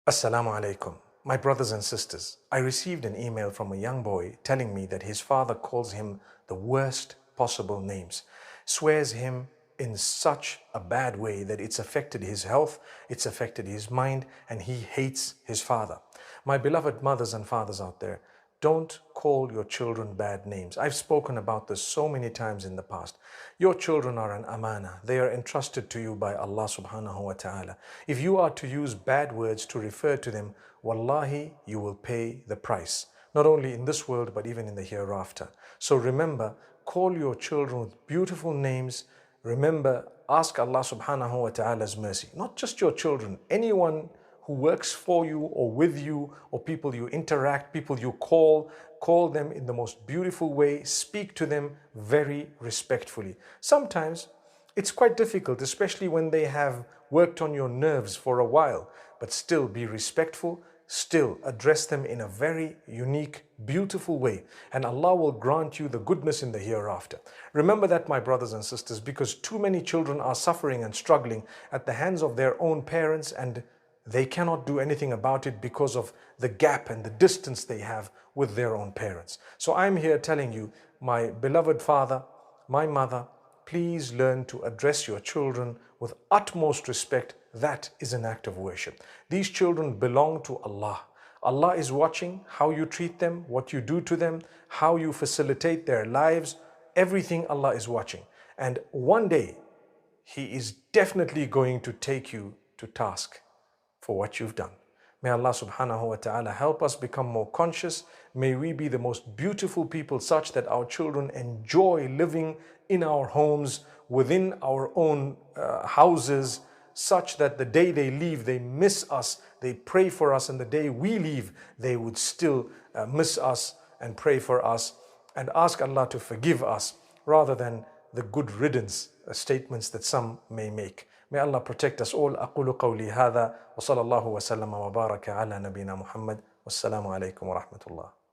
Assalamu alaikum. My brothers and sisters, I received an email from a young boy telling me that his father calls him the worst possible names, swears him in such a bad way that it's affected his health, it's affected his mind, and he hates his father. My beloved mothers and fathers out there, don't call your children bad names. I've spoken about this so many times in the past. Your children are an amana. They are entrusted to you by Allah subhanahu wa ta'ala. If you are to use bad words to refer to them, wallahi, you will pay the price. Not only in this world, but even in the hereafter. So remember, call your children with beautiful names. Remember, ask Allah subhanahu wa ta'ala's mercy. Not just your children, anyone who works for you or with you, or people you interact, people you call them in the most beautiful way, speak to them very respectfully. Sometimes it's quite difficult, especially when they have worked on your nerves for a while, but still be respectful, still address them in a very unique, beautiful way, and Allah will grant you the goodness in the hereafter. Remember that, my brothers and sisters, because too many children are suffering and struggling at the hands of their own parents, and they cannot do anything about it because of the gap and the distance they have with their own parents. So I'm here telling you, my beloved father, my mother, please learn to address your children with utmost respect. That is an act of worship. These children belong to Allah. Allah is watching how you treat them, what you do to them, how you facilitate their lives. Everything Allah is watching. And one day, He is definitely going to take you to task for what you've done. May Allah subhanahu wa ta'ala help us become more conscious. May we be the most beautiful people, such that our children enjoy living in our homes, within our own houses, such that the day they leave, they miss us, they pray for us, and the day we leave, they would still miss us and pray for us and ask Allah to forgive us, rather than the good riddance statements that some may make. May Allah protect us all. أقول قولي هذا وصلى الله وسلم وبارك على نبينا محمد والسلام عليكم ورحمة الله.